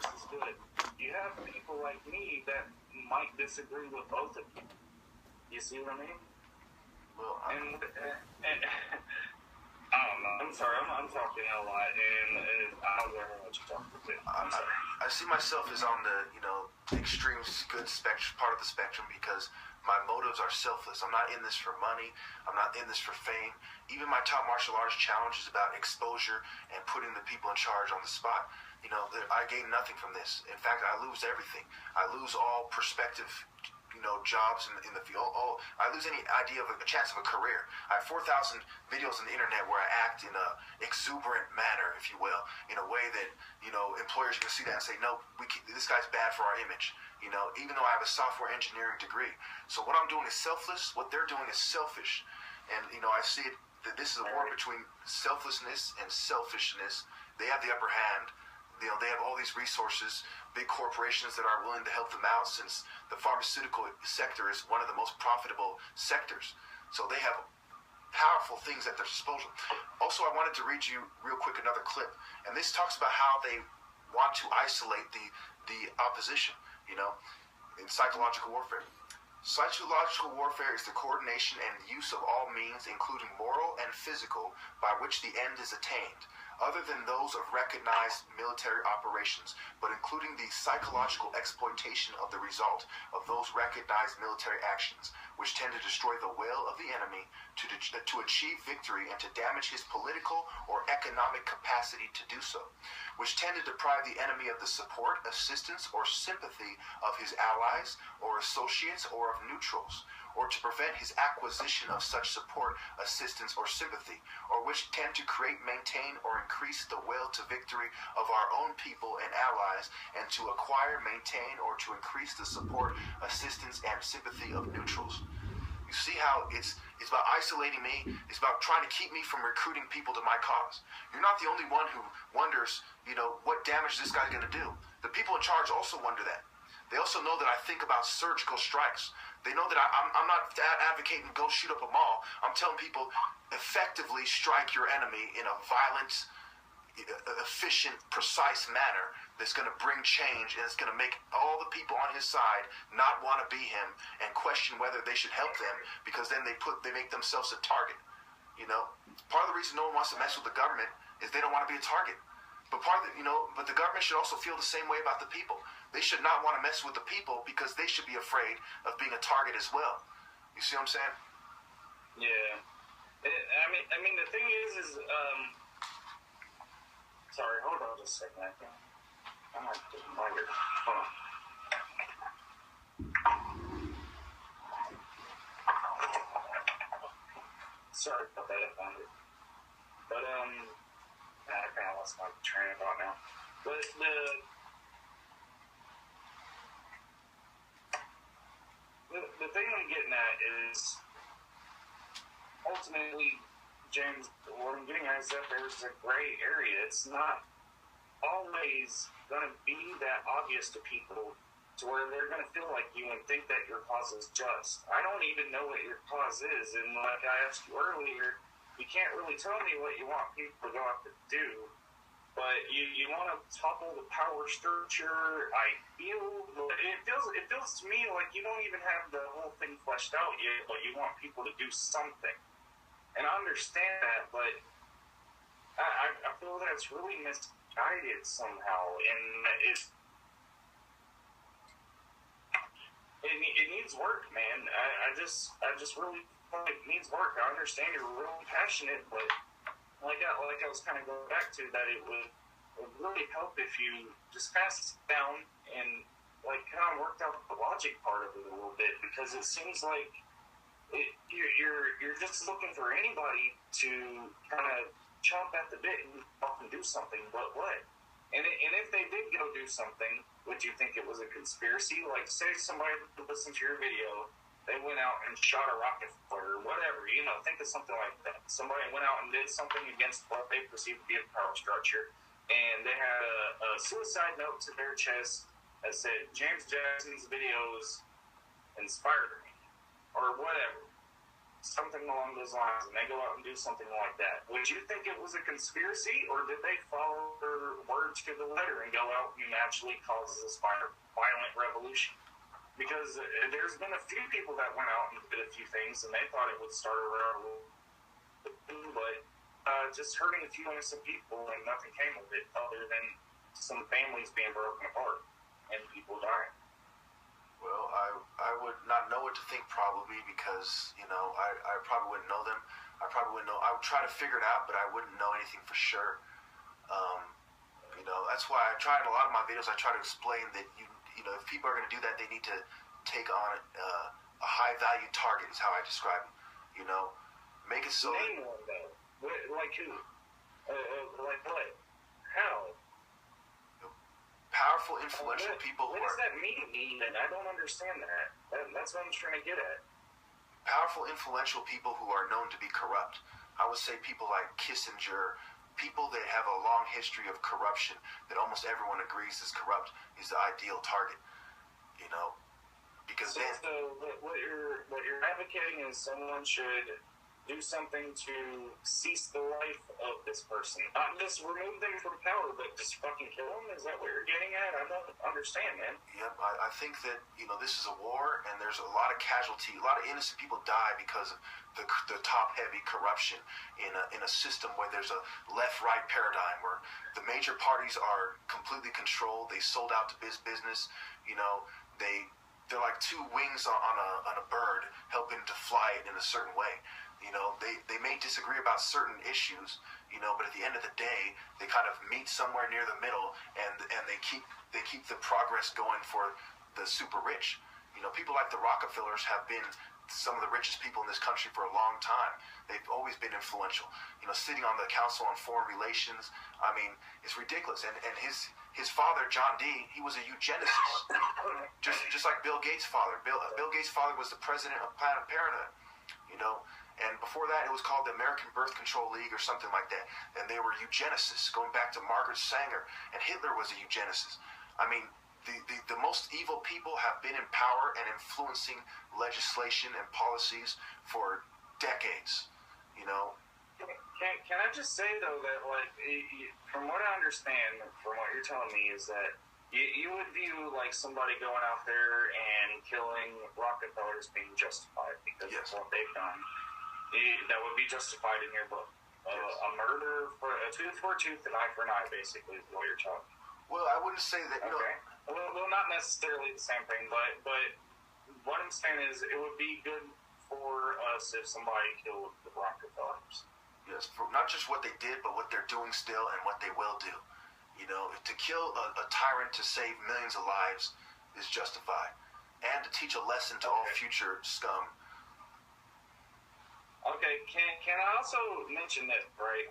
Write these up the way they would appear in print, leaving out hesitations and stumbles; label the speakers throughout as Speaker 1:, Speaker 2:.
Speaker 1: versus good. You have people like me that might disagree with both of you. You see what I mean?
Speaker 2: Well,
Speaker 1: and I don't know. I'm sorry. I'm talking a lot, and I don't know what you're talking about.
Speaker 2: I see myself as on the extreme good spectrum, part of the spectrum, because my motives are selfless. I'm not in this for money. I'm not in this for fame. Even my top martial arts challenge is about exposure and putting the people in charge on the spot. I gain nothing from this. In fact, I lose everything. I lose all perspective, jobs in the field. I lose any idea of a chance of a career. I have 4,000 videos on the internet where I act in a exuberant manner, if you will, in a way that, employers can see that and say, no, this guy's bad for our image, even though I have a software engineering degree. So what I'm doing is selfless. What they're doing is selfish. And, I see it, that this is a war between selflessness and selfishness. They have the upper hand. They have all these resources, big corporations that are willing to help them out, since the pharmaceutical sector is one of the most profitable sectors. So they have powerful things at their disposal. Also, I wanted to read you real quick another clip, and this talks about how they want to isolate the opposition, in psychological warfare. Psychological warfare is the coordination and use of all means, including moral and physical, by which the end is attained, other than those of recognized military operations, but including the psychological exploitation of the result of those recognized military actions, which tend to destroy the will of the enemy, to achieve victory, and to damage his political or economic capacity to do so, which tend to deprive the enemy of the support, assistance, or sympathy of his allies or associates or of neutrals, or to prevent his acquisition of such support, assistance, or sympathy, or which tend to create, maintain, or increase the will to victory of our own people and allies, and to acquire, maintain, or to increase the support, assistance, and sympathy of neutrals. You see how it's about isolating me. It's about trying to keep me from recruiting people to my cause. You're not the only one who wonders, what damage this guy's going to do. The people in charge also wonder that. They also know that I think about surgical strikes. They know that I'm not advocating go shoot up a mall. I'm telling people, effectively strike your enemy in a violent, efficient, precise manner that's going to bring change, and it's going to make all the people on his side not want to be him and question whether they should help them, because then they make themselves a target. Part of the reason no one wants to mess with the government is they don't want to be a target. But but the government should also feel the same way about the people. They should not want to mess with the people, because they should be afraid of being a target as well. You see what I'm saying?
Speaker 1: Yeah. I mean, the thing is, sorry, hold on just a second. I might get fired. Hold on. Sorry about that, I found it. But, I kind of lost my train of thought now. But the thing I'm getting at is, ultimately, James, what I'm getting at is that there's a gray area. It's not always going to be that obvious to people to where they're going to feel like you and think that your cause is just. I don't even know what your cause is, and like I asked you earlier, you can't really tell me what you want people to go out to do, but you want to topple the power structure. It feels to me like you don't even have the whole thing fleshed out yet, but you want people to do something. And I understand that, but I feel that it's really misguided somehow, and it needs work, man. I just really feel like it needs work. I understand you're really passionate, but like I was kind of going back to that, it would really help if you just sit down and like kind of worked out the logic part of it a little bit, because it seems like you're just looking for anybody to kind of chomp at the bit and help them do something, but what? And if they did go do something, would you think it was a conspiracy? Like, say somebody listened to your video, they went out and shot a rocket flare or whatever, think of something like that. Somebody went out and did something against what they perceived to be a power structure, and they had a suicide note to their chest that said, James Jackson's videos inspired me, or whatever. something along those lines, and they go out and do something like that. Would you think it was a conspiracy, or did they follow her word to the letter and go out and actually cause this violent revolution? Because there's been a few people that went out and did a few things, and they thought it would start a revolution, but just hurting a few innocent people, and nothing came of it other than some families being broken apart and people dying.
Speaker 2: Well, I would not know what to think probably because, you know, I probably wouldn't know them. I probably wouldn't know. I would try to figure it out, but I wouldn't know anything for sure. You know, that's why I try in a lot of my videos, I try to explain that, you know, if people are going to do that, they need to take on a high-value target is how I describe it. You know, make it so...
Speaker 1: Name one, though. Like who? Like what? How?
Speaker 2: Powerful, influential people who
Speaker 1: are... What does that mean? I don't understand that. That's what I'm trying to get at.
Speaker 2: Powerful, influential people who are known to be corrupt. I would say people like Kissinger, people that have a long history of corruption that almost everyone agrees is corrupt is the ideal target. You know, because then...
Speaker 1: So what you're advocating is someone should do something to cease the life of this person. Not just remove them from power, but just fucking kill them? Is that what you're getting at? I don't understand, man.
Speaker 2: Yep, I think that, you know, this is a war, and there's a lot of casualty. A lot of innocent people die because of the top-heavy corruption in a system where there's a left-right paradigm where the major parties are completely controlled. They sold out to business. You know, they're like two wings on a bird helping to fly it in a certain way. You know, they may disagree about certain issues, you know, but at the end of the day, they kind of meet somewhere near the middle, and they keep the progress going for the super rich. You know, people like the Rockefellers have been some of the richest people in this country for a long time. They've always been influential. You know, sitting on the Council on Foreign Relations, I mean, it's ridiculous. And his father, John D., he was a eugenicist, just like Bill Gates' father. Bill Gates' father was the president of Planned Parenthood, you know. And before that, it was called the American Birth Control League or something like that. And they were eugenicists, going back to Margaret Sanger. And Hitler was a eugenicist. I mean, the most evil people have been in power and influencing legislation and policies for decades, you know.
Speaker 1: Can I just say, though, that, like, from what I understand, from what you're telling me, is that you would view, like, somebody going out there and killing Rockefellers being justified because
Speaker 2: yes.
Speaker 1: of what they've done. That would be justified in your book.
Speaker 2: Yes.
Speaker 1: A murder for a tooth for a tooth, an eye for an eye, basically, is what you're talking.
Speaker 2: Well, I wouldn't say that.
Speaker 1: Okay. Well, not necessarily the same thing, but what I'm saying is it would be good for us if somebody killed the Rockefellers.
Speaker 2: Yes, for not just what they did, but what they're doing still and what they will do. You know, to kill a tyrant to save millions of lives is justified, and to teach a lesson to all future scum.
Speaker 1: Okay, can I also mention that, right?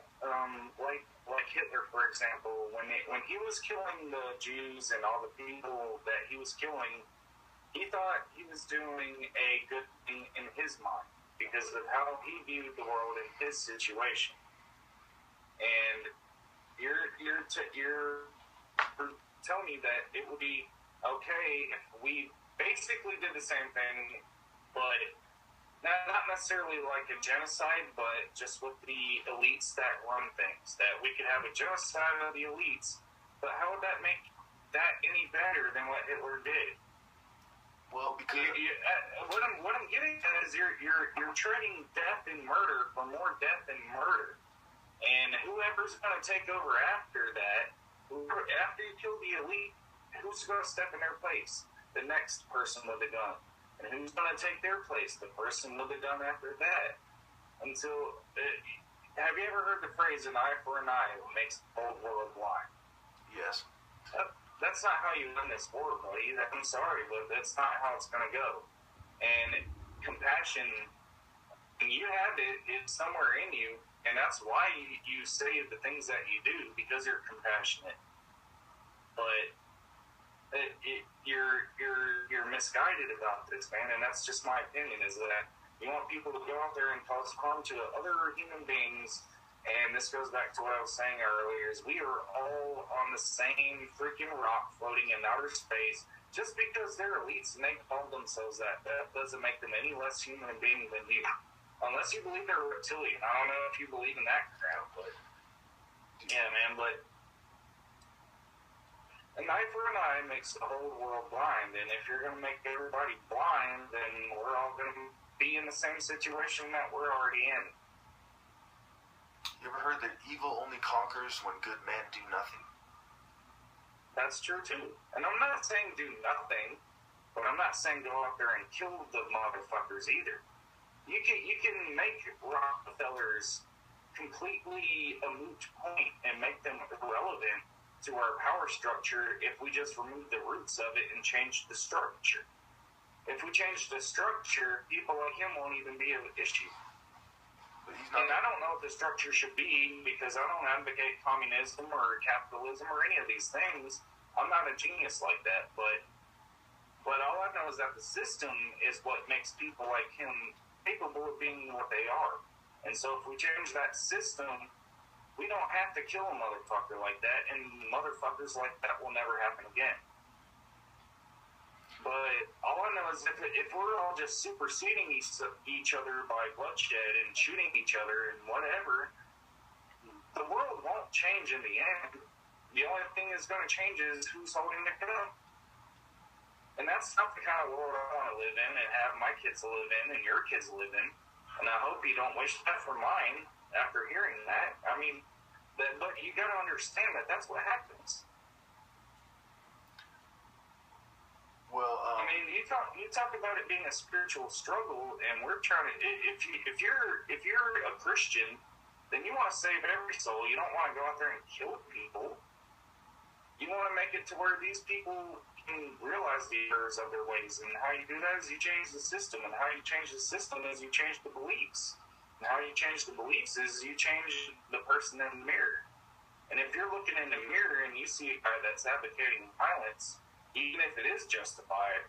Speaker 1: Like Hitler, for example, when he was killing the Jews and all the people that he was killing, he thought he was doing a good thing in his mind because of how he viewed the world in his situation. And you're telling me that it would be okay if we basically did the same thing, but not necessarily like a genocide, but just with the elites that run things. That we could have a genocide of the elites, but how would that make that any better than what Hitler did?
Speaker 2: Well, because
Speaker 1: what I'm getting at is you're trading death and murder for more death and murder, and whoever's going to take over after that, after you kill the elite, who's going to step in their place? The next person with a gun. And who's going to take their place? The person with a gun after that. Until, have you ever heard the phrase, an eye for an eye makes the whole world blind?
Speaker 2: Yes.
Speaker 1: That's not how you win this war, buddy. I'm sorry, but that's not how it's going to go. And compassion, you have it, it's somewhere in you, and that's why you say the things that you do, because you're compassionate. But you're misguided about this, man, and that's just my opinion, is that you want people to go out there and cause harm to other human beings, and this goes back to what I was saying earlier, is we are all on the same freaking rock floating in outer space. Just because they're elites and they call themselves that doesn't make them any less human being than you. Unless you believe they're reptilian. I don't know if you believe in that crap, but yeah, man, but an eye for an eye makes the whole world blind, and if you're going to make everybody blind, then we're all going to be in the same situation that we're already in.
Speaker 2: You ever heard that evil only conquers when good men do nothing?
Speaker 1: That's true, too. And I'm not saying do nothing, but I'm not saying go out there and kill the motherfuckers either. You can make Rockefellers completely a moot point and make them irrelevant to our power structure if we just remove the roots of it and change the structure. If we change the structure, people like him won't even be an issue.
Speaker 2: But he's not.
Speaker 1: And I don't know what the structure should be, because I don't advocate communism or capitalism or any of these things. I'm not a genius like that, but all I know is that the system is what makes people like him capable of being what they are. And so if we change that system, we don't have to kill a motherfucker like that, and motherfuckers like that will never happen again. But all I know is if we're all just superseding each other by bloodshed and shooting each other and whatever, the world won't change in the end. The only thing that's going to change is who's holding the gun. And that's not the kind of world I want to live in and have my kids live in and your kids live in. And I hope you don't wish that for mine after hearing that. I mean, but you got to understand that that's what happens.
Speaker 2: Well,
Speaker 1: I mean, you talk about it being a spiritual struggle, and we're trying to. If you're a Christian, then you want to save every soul. You don't want to go out there and kill people. You want to make it to where these people can realize the errors of their ways, and how you do that is you change the system, and how you change the system is you change the beliefs, and how you change the beliefs is you change the person in the mirror. And if you're looking in the mirror and you see a guy that's advocating violence, even if it is justified,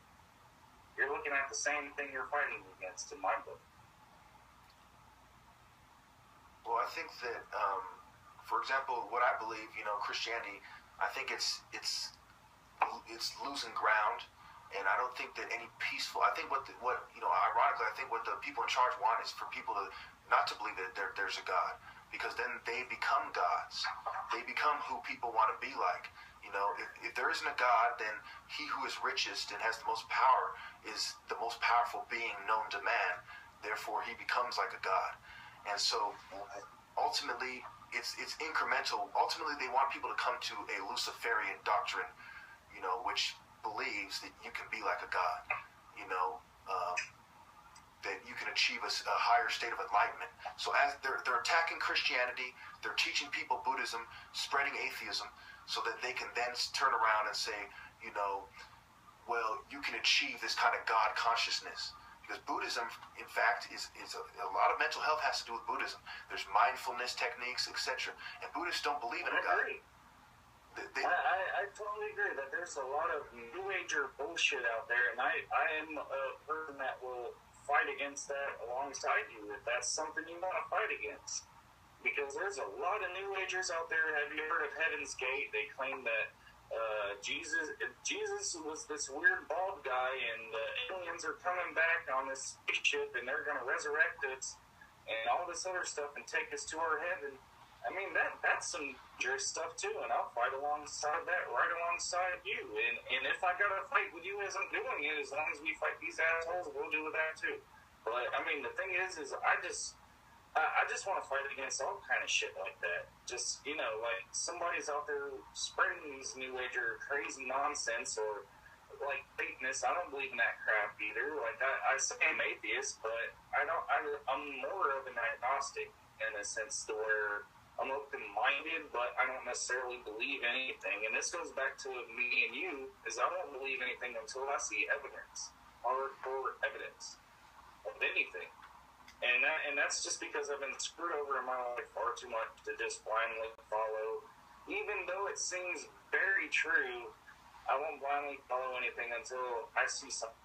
Speaker 1: you're looking at the same thing you're fighting against in my book.
Speaker 2: Well, I think that, for example, what I believe, Christianity, I think it's losing ground, and I don't think that any peaceful. I think ironically, I think what the people in charge want is for people to not to believe that there's a God, because then they become gods. They become who people want to be like. If there isn't a God, then he who is richest and has the most power is the most powerful being known to man. Therefore, he becomes like a God. And so, ultimately, it's incremental. Ultimately, they want people to come to a Luciferian doctrine, which believes that you can be like a God, that you can achieve a higher state of enlightenment. So as they're attacking Christianity, they're teaching people Buddhism, spreading atheism, so that they can then turn around and say, well, you can achieve this kind of God consciousness. Because Buddhism, in fact, is a lot of mental health has to do with Buddhism. There's mindfulness techniques, etc. And Buddhists don't believe in a God.
Speaker 1: I totally agree that there's a lot of New Ager bullshit out there, and I am a person that will fight against that alongside you if that's something you want to fight against. Because there's a lot of New Agers out there. Have you heard of Heaven's Gate? They claim that Jesus was this weird bald guy, and the aliens are coming back on this spaceship, and they're going to resurrect us, and all this other stuff, and take us to our heaven. I mean, that's some dangerous stuff too, and I'll fight alongside that, right alongside you. And if I gotta fight with you as I'm doing it, as long as we fight these assholes, we'll do that too. But I mean, the thing is I just want to fight against all kind of shit like that. Just, like somebody's out there spreading these New Ager crazy nonsense, or like Satanists. I don't believe in that crap either. Like I say I'm atheist, but I'm more of an agnostic in a sense to where I'm open-minded, but I don't necessarily believe anything. And this goes back to me and you, is I don't believe anything until I see evidence, hardcore evidence of anything. And that's just because I've been screwed over in my life far too much to just blindly follow. Even though it seems very true, I won't blindly follow anything until I see something.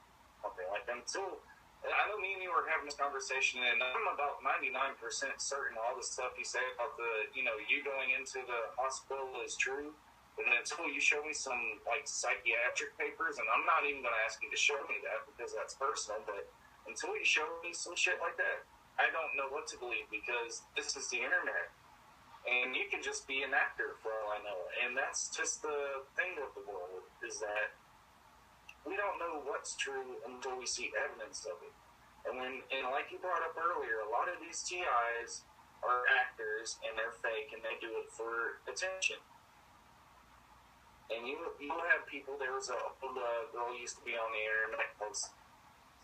Speaker 1: Like, I know me and you were having this conversation, and I'm about 99% certain all the stuff you say about you going into the hospital is true. And until you show me some, psychiatric papers, and I'm not even going to ask you to show me that because that's personal, but until you show me some shit like that, I don't know what to believe because this is the internet. And you can just be an actor for all I know. And that's just the thing with the world, is that we don't know what's true until we see evidence of it. And like you brought up earlier, a lot of these TIs are actors and they're fake and they do it for attention. And you'll have people, there was a girl who used to be on the internet called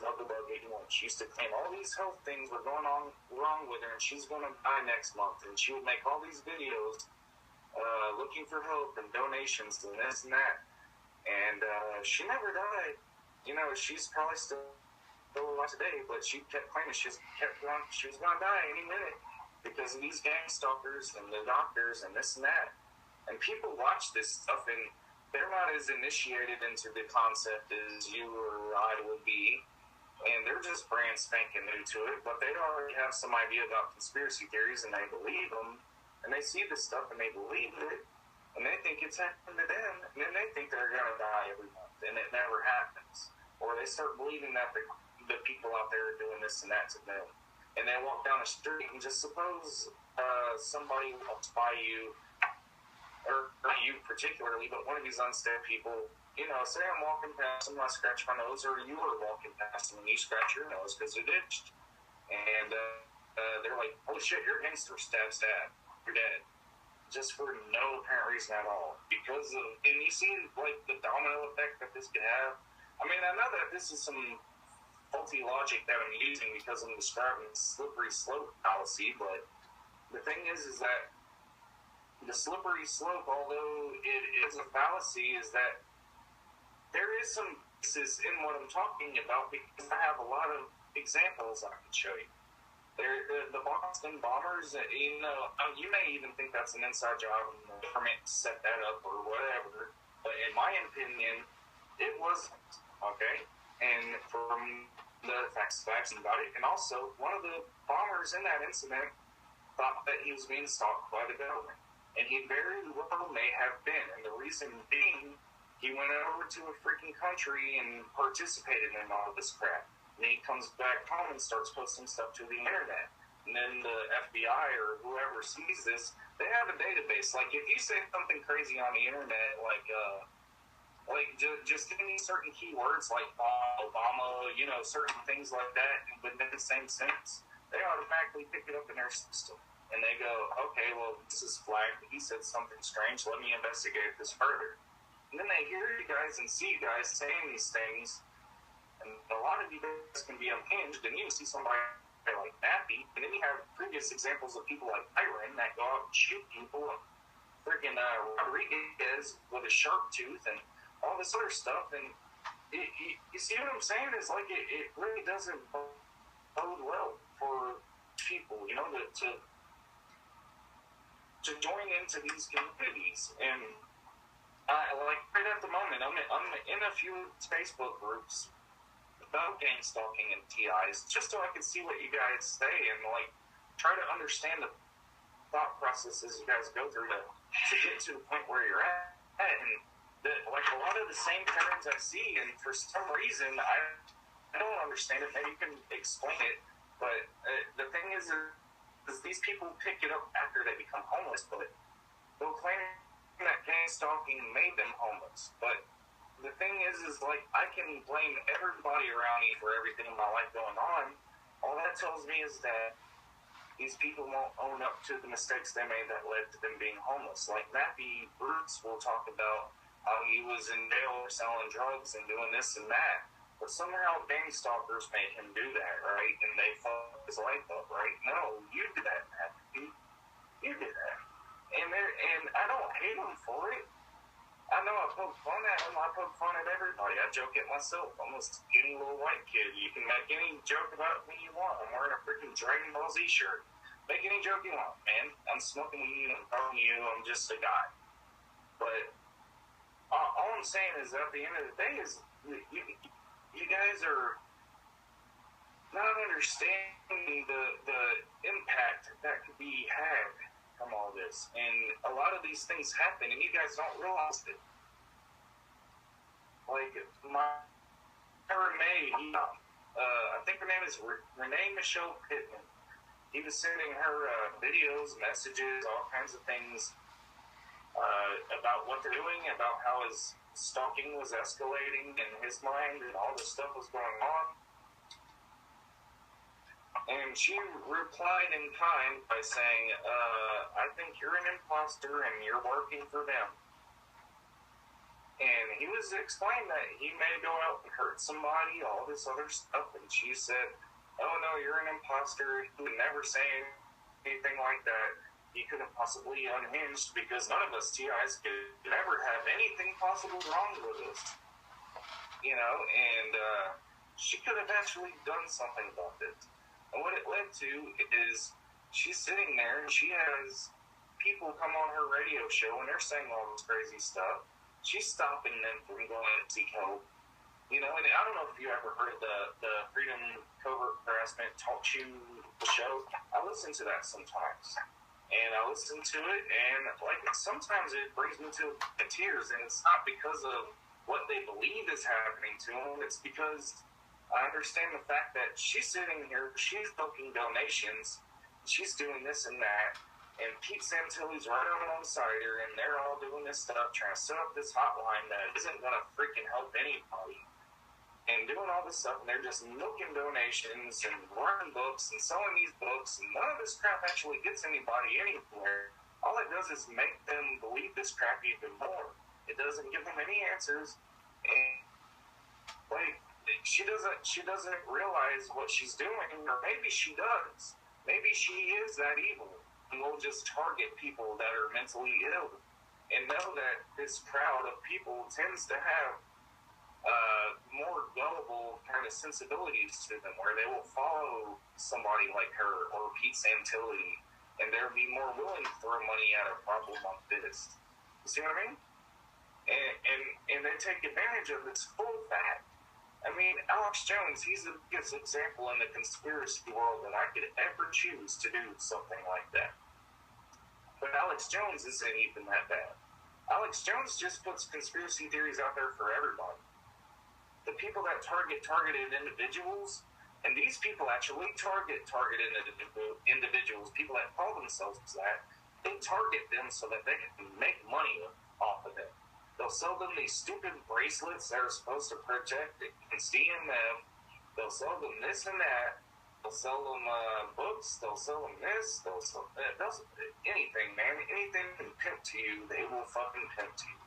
Speaker 1: Bug 81. She used to claim all these health things were going on wrong with her, and she's going to die next month. And she would make all these videos looking for help and donations and this and that. And she never died. You know, she's probably still alive today, but she kept claiming she was going to die any minute because of these gang stalkers and the doctors and this and that. And people watch this stuff, and they're not as initiated into the concept as you or I would be. And they're just brand spanking new to it, but they already have some idea about conspiracy theories, and they believe them, and they see this stuff, and they believe it, and they think it's happening to them, and then they think they're going to die every month, and it never happens. Or they start believing that the people out there are doing this and that to them. And they walk down the street, and just suppose somebody walks by you, or not you particularly, but one of these unsteady people, you know, say I'm walking past them, I scratch my nose, or you were walking past them and you scratch your nose because they're ditched. And they're like, holy shit, you're a gangster, stab, stab, you're dead. Just for no apparent reason at all. Because of, and you see, like, the domino effect that this could have. I mean, I know that this is some faulty logic that I'm using because I'm describing slippery slope fallacy, but the thing is that the slippery slope, although it is a fallacy, is that there is some basis in what I'm talking about because I have a lot of examples I can show you. The Boston bombers, you know, you may even think that's an inside job and the government set that up or whatever, but in my opinion, it wasn't, okay? And from the facts about it, and also one of the bombers in that incident thought that he was being stalked by the government, and he very well may have been, and the reason being, he went over to a freaking country and participated in all this crap. And he comes back home and starts posting stuff to the internet. And then the FBI or whoever sees this, they have a database. Like, if you say something crazy on the internet, just any certain keywords like Obama, you know, certain things like that, within the same sentence, they automatically pick it up in their system. And they go, okay, well, this is flagged. He said something strange. Let me investigate this further. And then they hear you guys and see you guys saying these things, and a lot of you guys can be unhinged, and you see somebody like Nappy, and then you have previous examples of people like Byron that go out and shoot people, and freaking Rodriguez with a sharp tooth, and all this other stuff, and you see what I'm saying? Is like it really doesn't bode well for people, you know, to join into these communities. And like right at the moment, I'm in a few Facebook groups about gang stalking and TIs, just so I can see what you guys say and like try to understand the thought processes you guys go through to get to the point where you're at. And like a lot of the same patterns I see, and for some reason I don't understand it. Maybe you can explain it, but the thing is these people pick it up after they become homeless, but they'll claim that gang stalking made them homeless. But the thing is like, I can blame everybody around me for everything in my life going on. All that tells me is that these people won't own up to the mistakes they made that led to them being homeless. Like Matthew Brooks will talk about how he was in jail selling drugs and doing this and that, but somehow gang stalkers made him do that, right? And they fucked his life up, right? No, you did that, Matthew. You did that. And I don't hate him for it. I know I poke fun at him. I poke fun at everybody. I joke at myself. I'm a skinny little white kid. You can make any joke about me you want. I'm wearing a freaking Dragon Ball Z shirt. Make any joke you want, man. I'm smoking weed. I'm telling you, I'm just a guy. But all I'm saying is, at the end of the day, is you guys are not understanding the impact that could be had from all this. And a lot of these things happen, and you guys don't realize it. Like, Renee, I think her name is Renee Michelle Pittman. he was sending her videos, messages, all kinds of things about what they're doing, about how his stalking was escalating in his mind and all this stuff was going on. And she replied in kind by saying, I think you're an imposter and you're working for them. And he was explaining that he may go out and hurt somebody, all this other stuff. And she said, oh no, you're an imposter. He would never say anything like that. He couldn't possibly unhinged because none of us TIs could ever have anything possible wrong with us. You know, and she could have actually done something about it. And what it led to is she's sitting there and she has people come on her radio show and they're saying all this crazy stuff. She's stopping them from going to seek help. You know, and I don't know if you ever heard the Freedom Covert Harassment Talk show. I listen to that sometimes. And I listen to it, and like sometimes it brings me to tears, and it's not because of what they believe is happening to them. It's because I understand the fact that she's sitting here, she's booking donations, she's doing this and that, and Pete Santilli's right alongside her, and they're all doing this stuff, trying to set up this hotline that isn't going to freaking help anybody. And doing all this stuff, and they're just milking donations and writing books and selling these books, and none of this crap actually gets anybody anywhere. All it does is make them believe this crap even more. It doesn't give them any answers, and like she doesn't realize what she's doing, or maybe she does. Maybe she is that evil, and will just target people that are mentally ill, and know that this crowd of people tends to have more gullible kind of sensibilities to them, where they will follow somebody like her or Pete Santilli, and they'll be more willing to throw money at a problem like this. You see what I mean? And they take advantage of this full fact. I mean, Alex Jones, he's the biggest example in the conspiracy world that I could ever choose to do something like that. But Alex Jones isn't even that bad. Alex Jones just puts conspiracy theories out there for everybody. The people that targeted individuals, and these people actually targeted individuals, people that call themselves that, they target them so that they can make money off of them. They'll sell them these stupid bracelets that are supposed to protect against EMF. They'll sell them this and that. They'll sell them books. They'll sell them this. They'll sell anything, man. Anything can pimp to you, they will fucking pimp to you.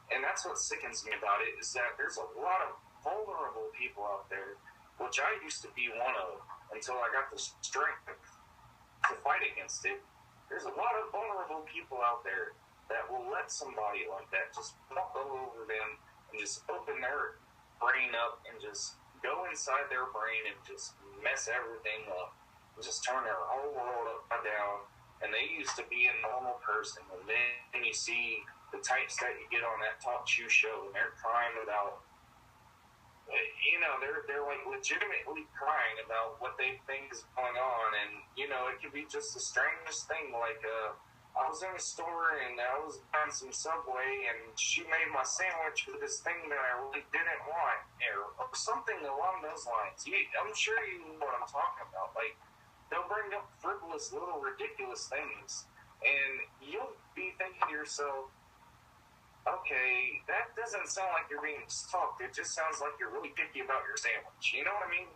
Speaker 1: And that's what sickens me about it, is that there's a lot of vulnerable people out there, which I used to be one of until I got the strength to fight against it. There's a lot of vulnerable people out there that will let somebody like that just walk all over them and just open their brain up and just go inside their brain and just mess everything up and just turn their whole world upside down. And they used to be a normal person, and then you see the types that you get on that talk show, and they're crying about, you know, they're like legitimately crying about what they think is going on. And you know, it could be just the strangest thing, like I was in a store and I was buying some Subway, and she made my sandwich with this thing that I really didn't want, or something along those lines. I'm sure you know what I'm talking about. Like, they'll bring up frivolous, little ridiculous things, and you'll be thinking to yourself, okay, that doesn't sound like you're being stalked. It just sounds like you're really picky about your sandwich. You know what I mean?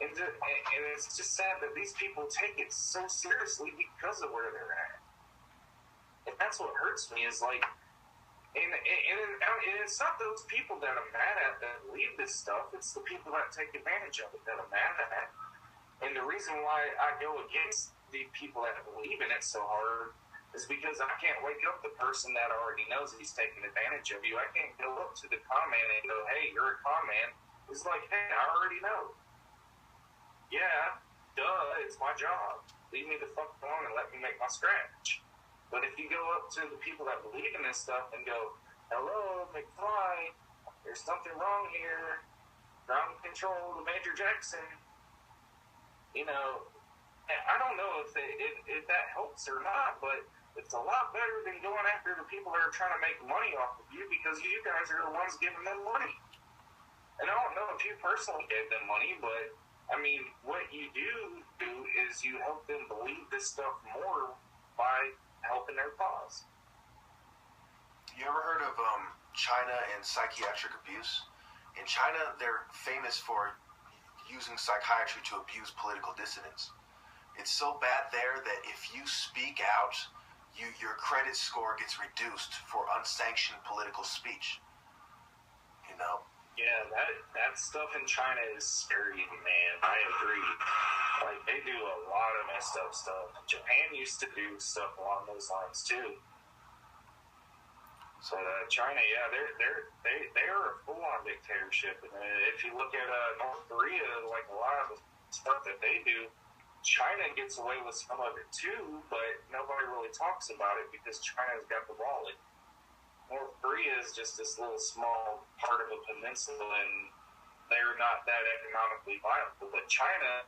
Speaker 1: And it's just sad that these people take it so seriously because of where they're at. And that's what hurts me, is like, and it's not those people that I'm mad at that believe this stuff. It's the people that take advantage of it that I'm mad at. And the reason why I go against the people that believe in it so hard is because I can't wake up the person that already knows he's taking advantage of you. I can't go up to the con man and go, hey, you're a con man. It's like, hey, I already know. Yeah, duh, it's my job. Leave me the fuck alone and let me make my scratch. But if you go up to the people that believe in this stuff and go, hello, McFly, there's something wrong here. Ground control to Major Jackson. You know, I don't know if that helps or not, but it's a lot better than going after the people that are trying to make money off of you, because you guys are the ones giving them money. And I don't know if you personally gave them money, but I mean, what you do is you help them believe this stuff more by helping their cause.
Speaker 2: You ever heard of China and psychiatric abuse? In China, they're famous for using psychiatry to abuse political dissidents. It's so bad there that if you speak out, your credit score gets reduced for unsanctioned political speech. You know?
Speaker 1: Yeah, that stuff in China is scary, man. I agree. Like, they do a lot of messed up stuff. Japan used to do stuff along those lines too. So China, yeah, they are a full-on dictatorship. And if you look at North Korea, like a lot of the stuff that they do, China gets away with some of it too, but nobody really talks about it because China's got the wallet. North Korea is just this little small part of a peninsula, and they're not that economically viable. But China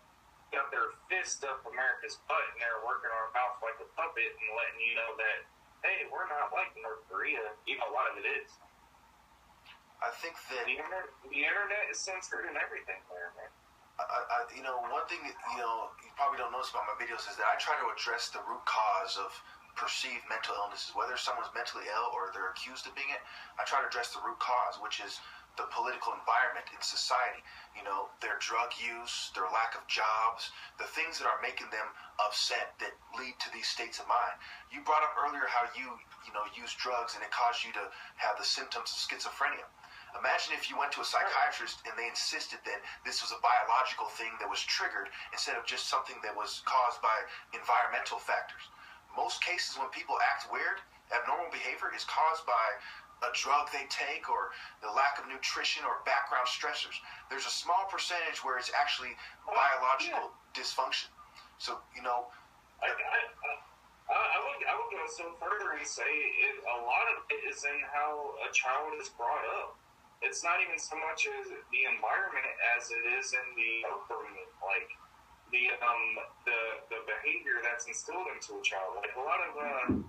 Speaker 1: got their fist up America's butt, and they're working our mouth like a puppet and letting you know that, hey, we're not like North Korea. Even a lot of it is.
Speaker 2: I think that
Speaker 1: the internet is censored and everything there, man.
Speaker 2: You know, one thing that, you know, you probably don't notice about my videos is that I try to address the root cause of perceived mental illnesses. Whether someone's mentally ill or they're accused of being it, I try to address the root cause, which is the political environment in society. You know, their drug use, their lack of jobs, the things that are making them upset that lead to these states of mind. You brought up earlier how you use drugs and it caused you to have the symptoms of schizophrenia. Imagine if you went to a psychiatrist and they insisted that this was a biological thing that was triggered instead of just something that was caused by environmental factors. Most cases when people act weird, abnormal behavior is caused by a drug they take or the lack of nutrition or background stressors. There's a small percentage where it's actually biological dysfunction. So, you know...
Speaker 1: I would go so further and say a lot of it is in how a child is brought up. It's not even so much as the environment as it is in the upbringing, like the behavior that's instilled into a child. Like a lot of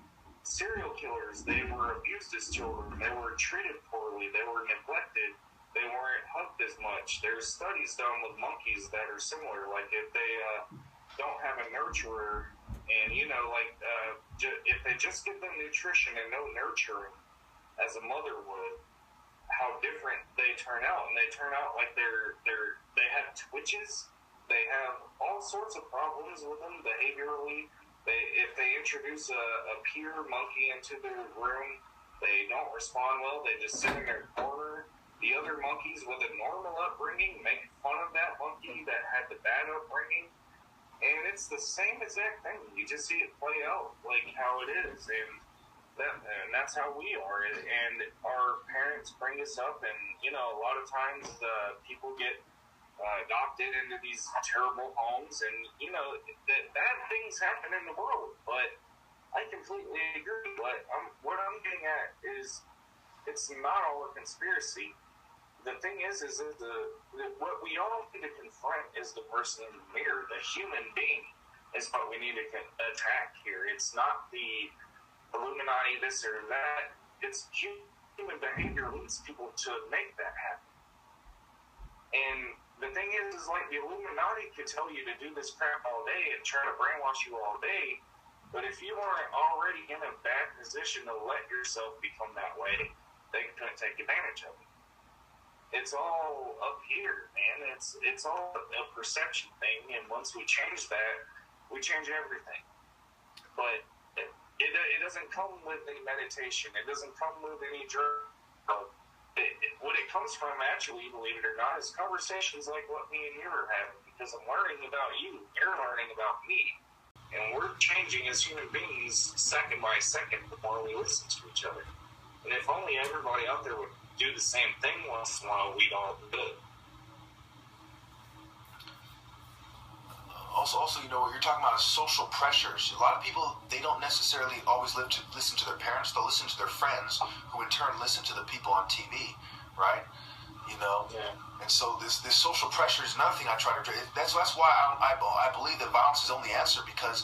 Speaker 1: serial killers, they were abused as children. They were treated poorly. They were neglected. They weren't hugged as much. There's studies done with monkeys that are similar. Like if they don't have a nurturer, and if they just give them nutrition and no nurturing, as a mother would, how different they turn out. And they turn out like they have twitches. They have all sorts of problems with them behaviorally. If they introduce a peer monkey into their room, they don't respond well. They just sit in their corner. The other monkeys with a normal upbringing make fun of that monkey that had the bad upbringing. And it's the same exact thing. You just see it play out like how it is. And that's how we are. And our parents bring us up, and a lot of times people get adopted into these terrible homes, and bad things happen in the world. But I completely agree. But what I'm getting at is it's not all a conspiracy. The thing is what we all need to confront is the person in the mirror. The human being is what we need to attack here. It's not the Illuminati, this or that. It's human behavior leads people to make that happen. And the thing is like the Illuminati could tell you to do this crap all day and try to brainwash you all day, but if you aren't already in a bad position to let yourself become that way, they couldn't take advantage of it. It's all up here, man. It's all a perception thing, and once we change that, we change everything. But it doesn't come with any meditation. It doesn't come with any drug. What it comes from, actually, believe it or not, is conversations like what me and you are having, because I'm learning about you, you're learning about me, and we're changing as human beings second by second the more we listen to each other. And if only everybody out there would do the same thing once in a while, we'd all do it.
Speaker 2: Also, you're talking about social pressures. A lot of people, they don't necessarily always listen to their parents. They'll listen to their friends, who in turn listen to the people on TV, right?
Speaker 1: Yeah.
Speaker 2: And so this social pressure is another thing I try to. That's why I believe that violence is the only answer, because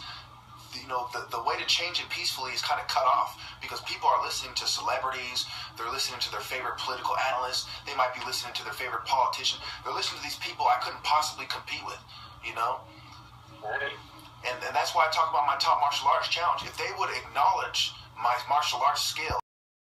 Speaker 2: the way to change it peacefully is kind of cut off because people are listening to celebrities, they're listening to their favorite political analysts, they might be listening to their favorite politician, they're listening to these people I couldn't possibly compete with,
Speaker 1: Right.
Speaker 2: And that's why I talk about my top martial arts challenge. If they would acknowledge my martial arts skill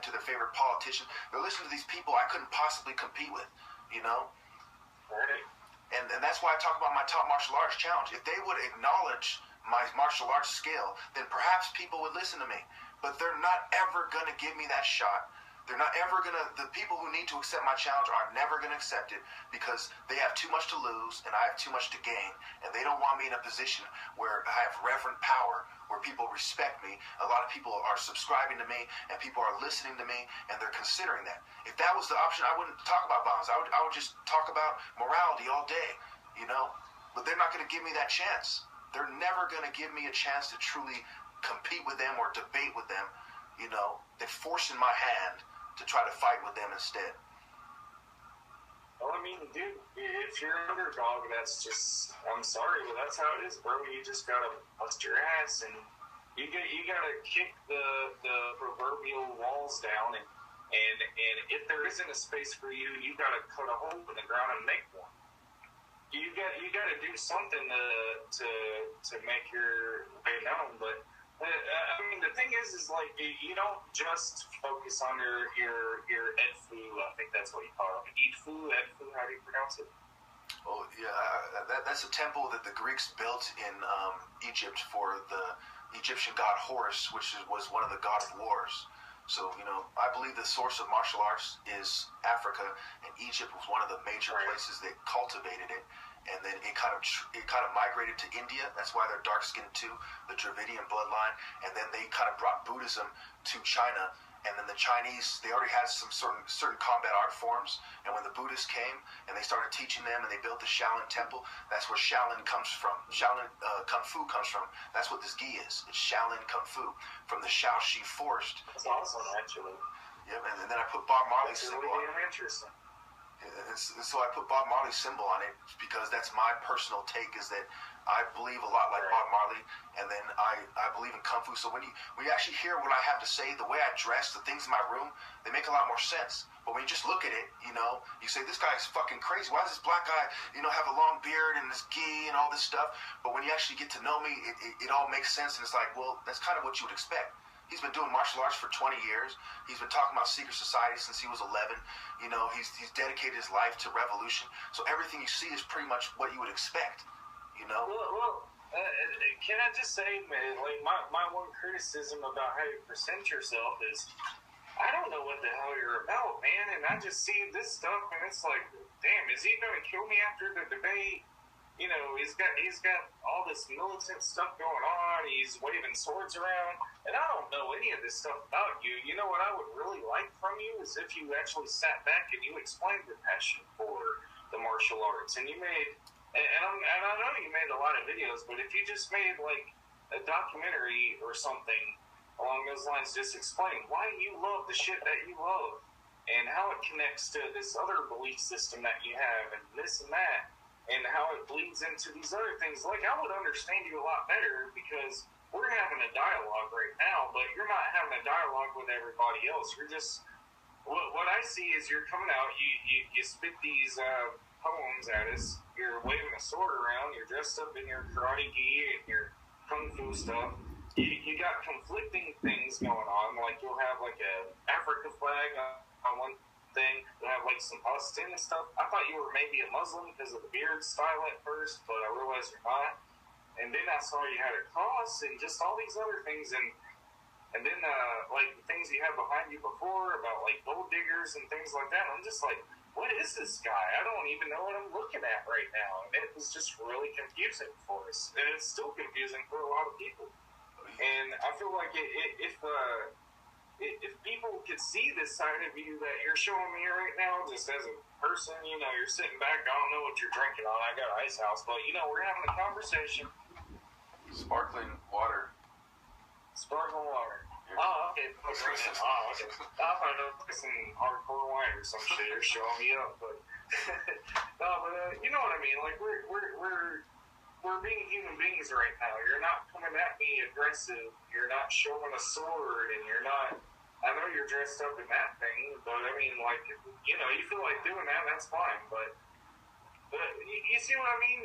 Speaker 2: to their favorite politician, they're listening to these people I couldn't possibly compete with,
Speaker 1: Right.
Speaker 2: And that's why I talk about my top martial arts challenge. If they would acknowledge my martial arts skill, then perhaps people would listen to me. But they're not ever going to give me that shot. They're not ever going to, the people who need to accept my challenge are never going to accept it because they have too much to lose and I have too much to gain. And they don't want me in a position where I have reverent power, where people respect me. A lot of people are subscribing to me and people are listening to me and they're considering that. If that was the option, I wouldn't talk about violence. I would just talk about morality all day, But they're not going to give me that chance. They're never going to give me a chance to truly compete with them or debate with them. They're forcing my hand to try to fight with them instead.
Speaker 1: Well, I mean, dude, if you're an underdog, that's just, I'm sorry, but that's how it is, bro. You just gotta bust your ass and you gotta kick the proverbial walls down and if there isn't a space for you, you gotta cut a hole in the ground and make one. You gotta do something to make your way known, but I mean, the thing is like, you don't just focus on your edfu, I think that's what you call it, edfu, how do you pronounce it?
Speaker 2: Oh, yeah, that's a temple that the Greeks built in Egypt for the Egyptian god Horus, which was one of the god of wars. So, I believe the source of martial arts is Africa, and Egypt was one of the major places that cultivated it. And then it kind of migrated to India. That's why they're dark-skinned too, the Dravidian bloodline. And then they kind of brought Buddhism to China. And then the Chinese, they already had some certain combat art forms. And when the Buddhists came and they started teaching them and they built the Shaolin Temple, that's where Shaolin comes from. Shaolin Kung Fu comes from. That's what this gi is. It's Shaolin Kung Fu from the Shaoxi forest.
Speaker 1: That's awesome, actually.
Speaker 2: Yep, and then I put Bob Marley's symbol on it.
Speaker 1: Interesting.
Speaker 2: And so I put Bob Marley's symbol on it because that's my personal take, is that I believe a lot like Bob Marley, and then I believe in Kung Fu. So when you actually hear what I have to say, the way I dress, the things in my room, they make a lot more sense. But when you just look at it, you say, this guy's fucking crazy. Why does this black guy, have a long beard and this gi and all this stuff? But when you actually get to know me, it all makes sense, and it's like, well, that's kind of what you would expect. He's been doing martial arts for 20 years. He's been talking about secret society since he was 11. He's dedicated his life to revolution. So everything you see is pretty much what you would expect,
Speaker 1: Well, can I just say, man, like my one criticism about how you present yourself is, I don't know what the hell you're about, man. And I just see this stuff and it's like, damn, is he going to kill me after the debate? He's got all this militant stuff going on. He's waving swords around, and I don't know any of this stuff about you. You know what I would really like from you is if you actually sat back and you explained your passion for the martial arts, and you made, and I know you made a lot of videos, but if you just made like a documentary or something along those lines, just explain why you love the shit that you love, and how it connects to this other belief system that you have, and this and that. And how it bleeds into these other things. Like, I would understand you a lot better because we're having a dialogue right now, but you're not having a dialogue with everybody else. You're just, what I see is you're coming out, you spit these poems at us, you're waving a sword around, you're dressed up in your karate gi and your kung fu stuff. You got conflicting things going on, like you'll have like a Africa flag on one thing, and have like some Palestinian stuff. I thought you were maybe a Muslim because of the beard style at first, but I realized you're not. And then I saw you had a cross and just all these other things, and then like the things you had behind you before about like gold diggers and things like that. I'm just like, what is this guy? I don't even know what I'm looking at right now. And it was just really confusing for us, and it's still confusing for a lot of people. And I feel like if people could see this side of you that you're showing me right now, just as a person, you're sitting back, I don't know what you're drinking on, I got an ice house, but, we're having a conversation.
Speaker 2: Sparkling water.
Speaker 1: Sparkling water. Oh, okay. Oh, okay. I thought it was some hardcore wine or some shit. You're showing me up, but no, but you know what I mean. Like we're we're being human beings right now. You're not coming at me aggressive. You're not showing a sword, and you're not. I know you're dressed up in that thing, but I mean, like, you know, you feel like doing that, that's fine. But you see what I mean?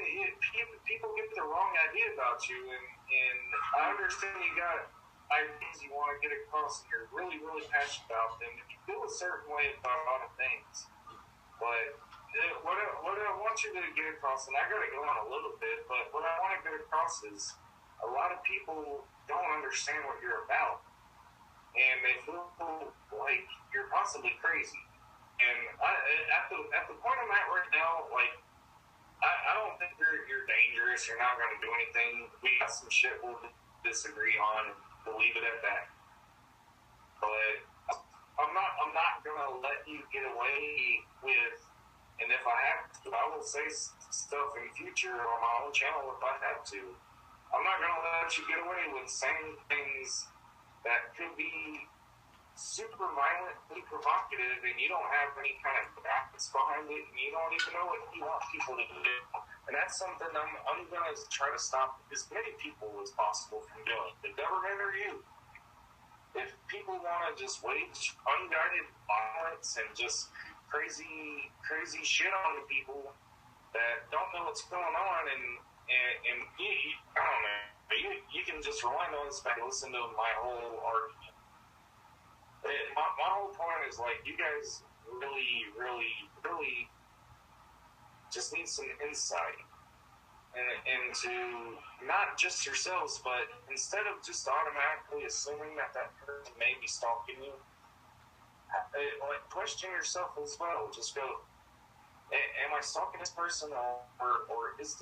Speaker 1: People get the wrong idea about you, and I understand you got ideas you want to get across, and you're really, really passionate about them. And you feel a certain way about a lot of things. But what I want you to get across, and I got to go on a little bit, but what I want to get across is a lot of people don't understand what you're about. And they feel like you're possibly crazy. And at the point I'm at right now, like, I don't think you're dangerous. You're not going to do anything. We got some shit we'll disagree on, and we'll leave it at that. But I'm not going to let you get away with, and if I have to, I will say stuff in the future on my own channel if I have to. I'm not going to let you get away with saying things that could be super violently provocative, and you don't have any kind of practice behind it, and you don't even know what you want people to do. And that's something I'm going to try to stop as many people as possible from doing. The government or you. If people want to just wage unguided violence and just crazy shit on the people that don't know what's going on, and you, I don't know. You can just rewind on this back and listen to my whole argument. My whole point is, like, you guys really, really, really just need some insight into not just yourselves, but instead of just automatically assuming that person may be stalking you, like, question yourself as well. Just go, am I stalking this person, or is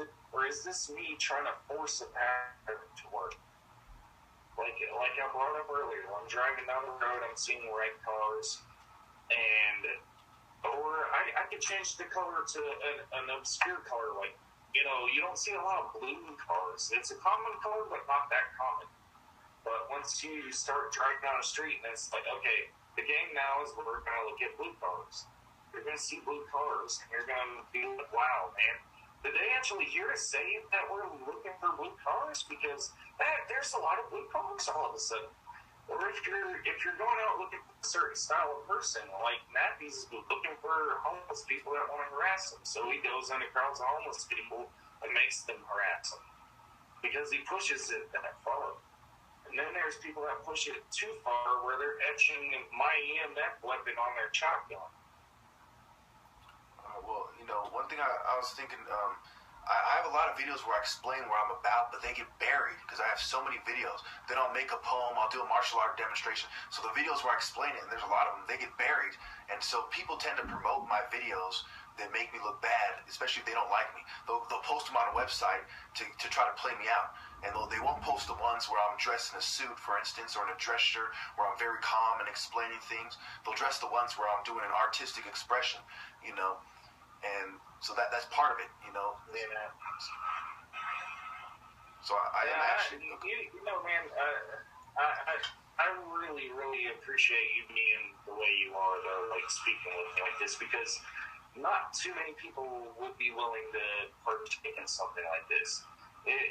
Speaker 1: this me trying to force a pattern to work? Like I brought up earlier, I'm driving down the road, I'm seeing red cars, or I could change the color to an obscure color, like, you know, you don't see a lot of blue cars. It's a common color, but not that common. But once you start driving down the street, and it's like, okay, the game now is we're going to look at blue cars. You're going to see blue cars, and you're going to be like, wow, man. Did they actually hear us say that we're looking for blue cars? Because there's a lot of blue cars all of a sudden. Or if you're going out looking for a certain style of person, like Matthew's looking for homeless people that want to harass him. So he goes into crowds of homeless people and makes them harass him. Because he pushes it that far. And then there's people that push it too far where they're etching my EMF weapon on their shotgun.
Speaker 2: Well, you know, one thing I was thinking, I have a lot of videos where I explain where I'm about, but they get buried because I have so many videos. Then I'll make a poem, I'll do a martial art demonstration. So the videos where I explain it, and there's a lot of them, they get buried. And so people tend to promote my videos that make me look bad, especially if they don't like me. They'll post them on a website to try to play me out. And they won't post the ones where I'm dressed in a suit, for instance, or in a dress shirt, where I'm very calm and explaining things. They'll dress the ones where I'm doing an artistic expression, you know. And so that's part of it, you know.
Speaker 1: Yeah.
Speaker 2: So I am actually.
Speaker 1: You know, man, I really, really appreciate you being the way you are, though, like, speaking with me like this, because not too many people would be willing to partake in something like this.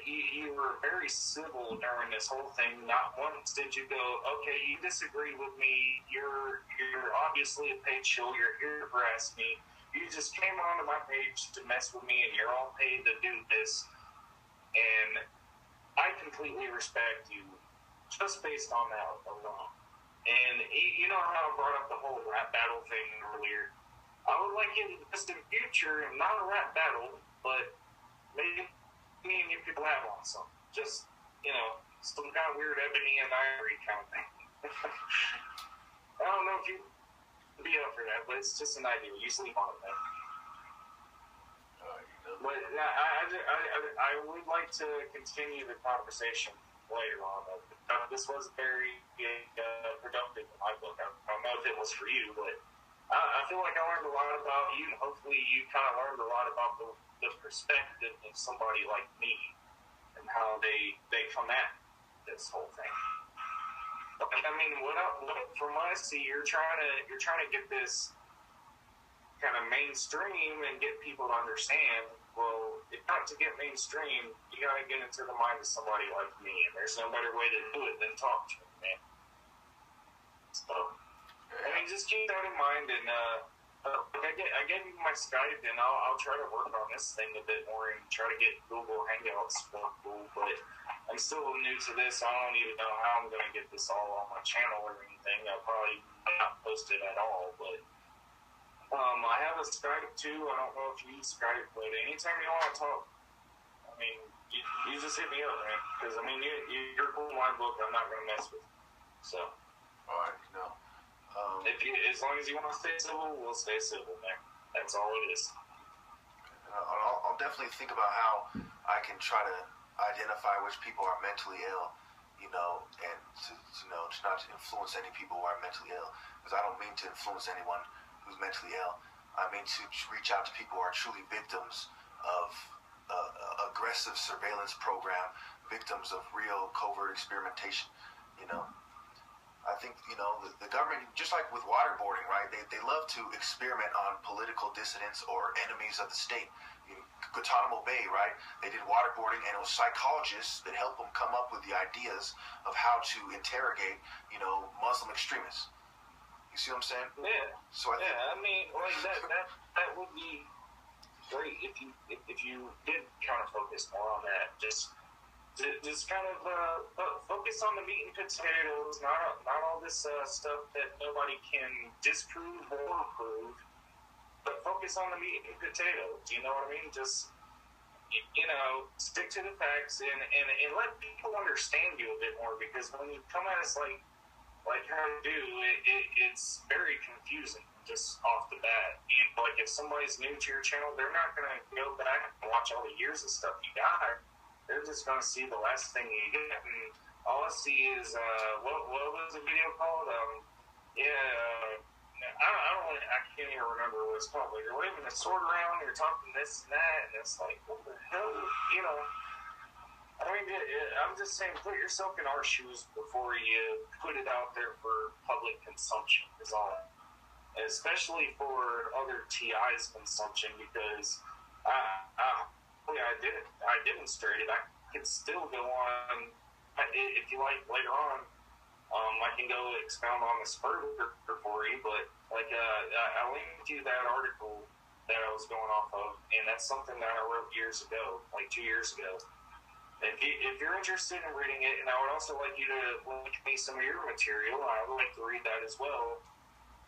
Speaker 1: You were very civil during this whole thing. Not once did you go, okay, you disagree with me. You're obviously a paid shill. You're here to harass me. You just came onto my page to mess with me, and you're all paid to do this. And I completely respect you just based on that alone. And you know how I brought up the whole rap battle thing earlier? I would like it just in future, not a rap battle, but maybe me and you could have on something. Just, you know, some kind of weird ebony and ivory kind of thing. I don't know if you be up for that, but it's just an idea. You sleep on it, man. But I would like to continue the conversation later on. This was very productive in my book. I don't know if it was for you, but I feel like I learned a lot about you, and hopefully you kind of learned a lot about the perspective of somebody like me and how they come at this whole thing. I mean, from what I see, you're trying to get this kind of mainstream and get people to understand. well, if not to get mainstream, you gotta get into the mind of somebody like me, and there's no better way to do it than talk to him, man. So, I mean, just keep that in mind, and I gave you my Skype, and I'll try to work on this thing a bit more and try to get Google Hangouts workable, but I'm still new to this. I don't even know how I'm going to get this all on my channel or anything. I'll probably not post it at all, but I have a Skype too. I don't know if you use Skype, but anytime you want to talk, I mean, you just hit me up, man. Because, I mean, you're cool in my book. I'm not going to mess with you. So.
Speaker 2: All right, no.
Speaker 1: As long as you want to stay civil, we'll stay civil, man. That's all it is.
Speaker 2: I'll definitely think about how I can try to identify which people are mentally ill, and to not to influence any people who are mentally ill, because I don't mean to influence anyone who's mentally ill. I mean to reach out to people who are truly victims of aggressive surveillance program, victims of real covert experimentation. I think, the government, just like with waterboarding, right? They love to experiment on political dissidents or enemies of the state. Guantanamo Bay, right? They did waterboarding, and it was psychologists that helped them come up with the ideas of how to interrogate, Muslim extremists. You see what I'm saying?
Speaker 1: Yeah.
Speaker 2: So
Speaker 1: I mean, like that would be great if you did kind of focus more on that. Just kind of focus on the meat and potatoes, not all this stuff that nobody can disprove or prove, but focus on the meat and potatoes. You know what I mean? Just stick to the facts and let people understand you a bit more, because when you come at us like how to do it's very confusing just off the bat. Like, if somebody's new to your channel, they're not gonna go back and watch all the years of stuff you got. They're just gonna see the last thing you get, and all I see is what was the video called? I can't even remember what it's called. But you're waving a sword around, you're talking this and that, and it's like, what the hell, I mean, I'm just saying, put yourself in our shoes before you put it out there for public consumption. Is all, especially for other TI's consumption, because I demonstrated. I could still go on. If you like later on, I can go expound on this further for you. But I linked you that article that I was going off of, and that's something that I wrote years ago, like 2 years ago. If you're interested in reading it, and I would also like you to link me some of your material, I would like to read that as well.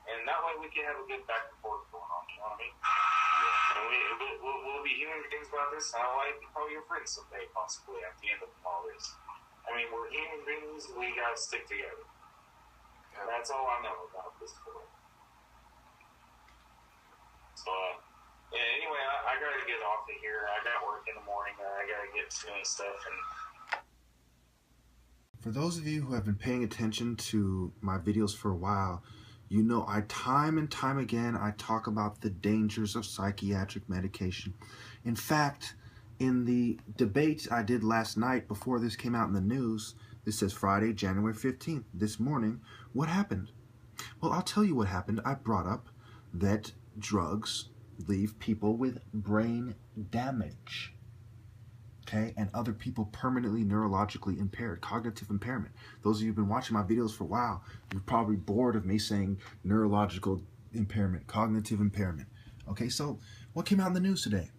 Speaker 1: And that way we can have a good back and forth going on, you know what I mean? And we'll be human beings about this, and I'll like to call you a friend someday, possibly, at the end of all this. I mean, we're human beings, we gotta stick together. And that's all I know about this world. So, anyway, I gotta get off of here. I got work in the morning, and I gotta get doing stuff. And
Speaker 3: for those of you who have been paying attention to my videos for a while, I time and time again, I talk about the dangers of psychiatric medication. In fact, in the debate I did last night before this came out in the news, this says Friday, January 15th, this morning, what happened? Well, I'll tell you what happened. I brought up that drugs leave people with brain damage, okay, and other people permanently neurologically impaired, cognitive impairment. Those of you who've been watching my videos for a while, you're probably bored of me saying neurological impairment, cognitive impairment. Okay, so what came out in the news today?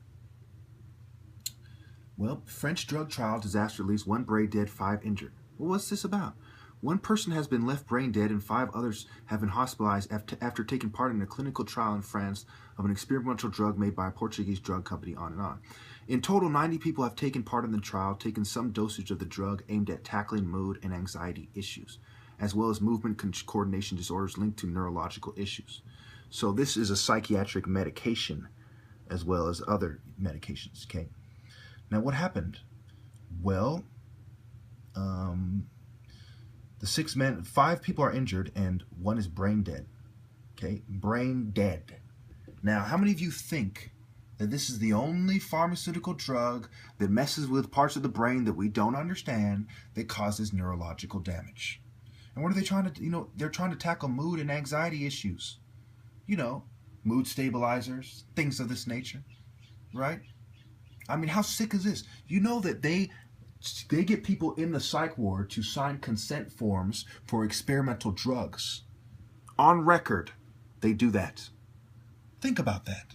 Speaker 3: Well, French drug trial disaster leaves 1 brain dead, 5 injured. Well, what's this about? 1 person has been left brain dead and 5 others have been hospitalized after taking part in a clinical trial in France of an experimental drug made by a Portuguese drug company, on and on. In total, 90 people have taken part in the trial, taken some dosage of the drug aimed at tackling mood and anxiety issues, as well as movement coordination disorders linked to neurological issues. So this is a psychiatric medication as well as other medications, okay? Now, what happened? Well, the 6 men, 5 people are injured and 1 is brain dead. Okay, brain dead. Now, how many of you think that this is the only pharmaceutical drug that messes with parts of the brain that we don't understand that causes neurological damage? And what are they trying to, they're trying to tackle mood and anxiety issues. Mood stabilizers, things of this nature, right? I mean, how sick is this? You know that they get people in the psych ward to sign consent forms for experimental drugs. On record, they do that. Think about that.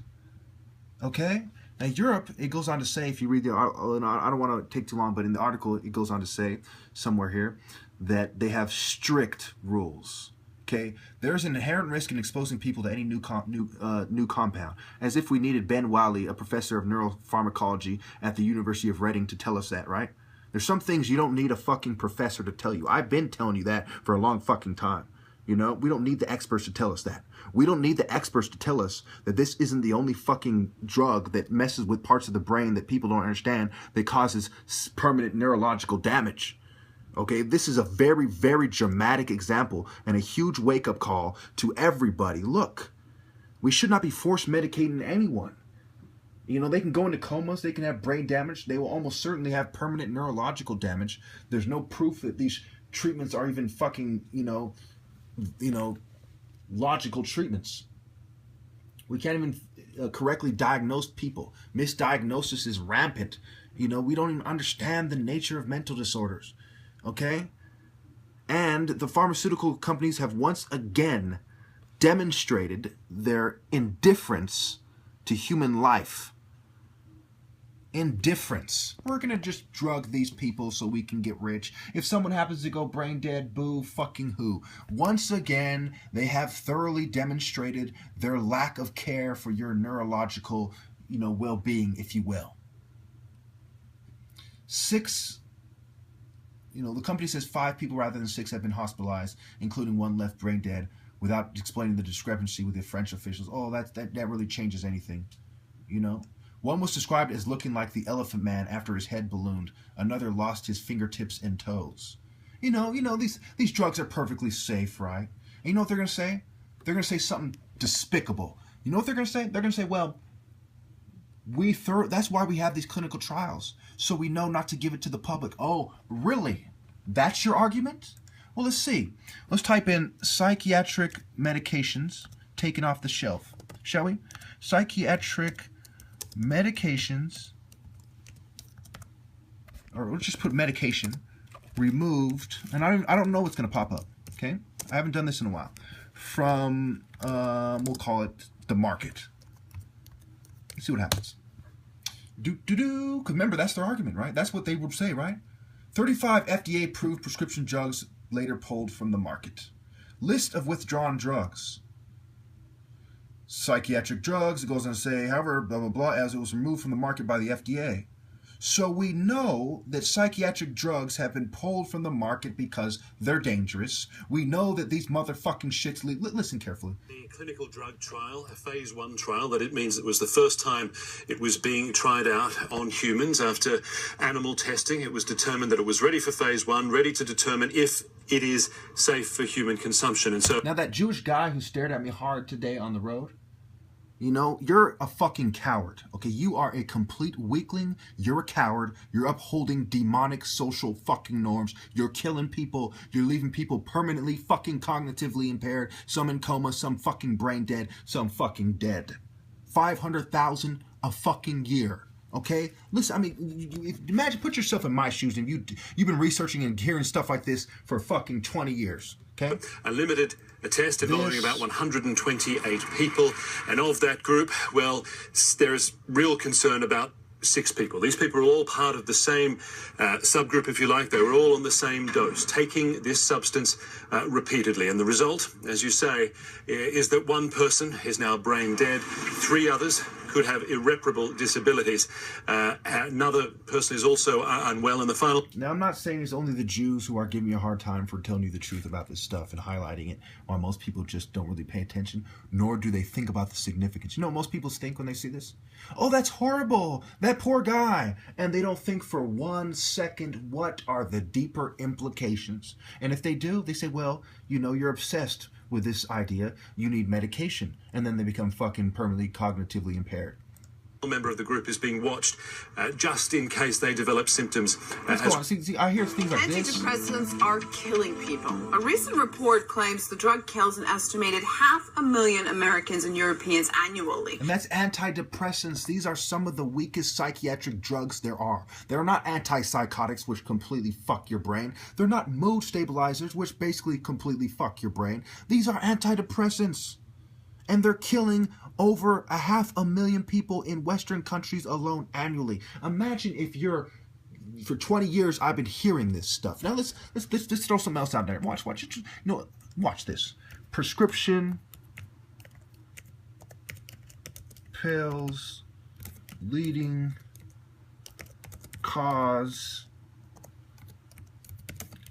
Speaker 3: Okay? Now, Europe, it goes on to say, if you read the article, and I don't want to take too long, but in the article, it goes on to say, somewhere here, that they have strict rules. Okay? There's an inherent risk in exposing people to any new compound. As if we needed Ben Wiley, a professor of neuropharmacology at the University of Reading, to tell us that, right? There's some things you don't need a fucking professor to tell you. I've been telling you that for a long fucking time. You know, we don't need the experts to tell us that. We don't need the experts to tell us that this isn't the only fucking drug that messes with parts of the brain that people don't understand, that causes permanent neurological damage. Okay, this is a very, very dramatic example and a huge wake-up call to everybody. Look, we should not be force medicating anyone. You know, they can go into comas, they can have brain damage, they will almost certainly have permanent neurological damage. There's no proof that these treatments are even fucking, you know, logical treatments. We can't even correctly diagnose people. Misdiagnosis is rampant. You know, we don't even understand the nature of mental disorders. Okay? And the pharmaceutical companies have once again demonstrated their indifference to human life. Indifference. We're going to just drug these people so we can get rich. If someone happens to go brain dead, boo fucking who. Once again, they have thoroughly demonstrated their lack of care for your neurological, you know, well-being, if you will. 6, you know, the company says 5 people rather than 6 have been hospitalized, including 1 left brain dead, without explaining the discrepancy with the French officials. Oh, that really changes anything, you know. One was described as looking like the Elephant Man after his head ballooned. Another lost his fingertips and toes. You know, these drugs are perfectly safe, right? And you know what they're going to say? They're going to say something despicable. You know what they're going to say? They're going to say, well, that's why we have these clinical trials, so we know not to give it to the public. Oh, really? That's your argument? Well, let's see. Let's type in psychiatric medications taken off the shelf, shall we? Psychiatric medications, or let's just put medication removed, and I don't know what's going to pop up. Okay, I haven't done this in a while. From we'll call it the market. Let's see what happens. Because remember, that's their argument, right? That's what they would say, right? 35 FDA-approved prescription drugs later pulled from the market. List of withdrawn drugs. Psychiatric drugs, it goes on to say, however, blah, blah, blah, as it was removed from the market by the FDA. So we know that psychiatric drugs have been pulled from the market because they're dangerous. We know that these motherfucking shits... Listen carefully.
Speaker 4: The clinical drug trial, a phase 1 trial, that it means it was the first time it was being tried out on humans. After animal testing, it was determined that it was ready for phase 1, ready to determine if it is safe for human consumption. And so...
Speaker 3: Now that Jewish guy who stared at me hard today on the road, you know, you're a fucking coward, okay? You are a complete weakling. You're a coward. You're upholding demonic social fucking norms. You're killing people. You're leaving people permanently fucking cognitively impaired. Some in coma, some fucking brain dead, some fucking dead. 500,000 a fucking year, okay? Listen, I mean, imagine, put yourself in my shoes, and you've been researching and hearing stuff like this for fucking 20 years, okay?
Speaker 4: A limited test involving about 128 people, and of that group, well, there is real concern about 6 people. These people are all part of the same subgroup, if you like. They were all on the same dose, taking this substance repeatedly. And the result, as you say, is that 1 person is now brain dead. 3 others could have irreparable disabilities. Another person is also unwell in the final.
Speaker 3: Now, I'm not saying it's only the Jews who are giving me a hard time for telling you the truth about this stuff and highlighting it, while most people just don't really pay attention, nor do they think about the significance. You know what most people think when they see this? Oh, that's horrible. That poor guy. And they don't think for 1 second, what are the deeper implications? And if they do, they say, well, you know, you're obsessed with this idea, you need medication, and then they become fucking permanently cognitively impaired.
Speaker 4: member of the group is being watched just in case they develop symptoms.
Speaker 3: Let's go on. See, I hear things like this.
Speaker 5: Antidepressants are killing people. A recent report claims the drug kills an estimated 500,000 Americans and Europeans annually.
Speaker 3: And that's antidepressants. These are some of the weakest psychiatric drugs there are. They're not antipsychotics, which completely fuck your brain. They're not mood stabilizers, which basically completely fuck your brain. These are antidepressants. And they're killing over 500,000 people in Western countries alone annually. Imagine if you're, for 20 years, I've been hearing this stuff. Now let's throw something else out there. Watch it. You know, watch this. Prescription pills leading cause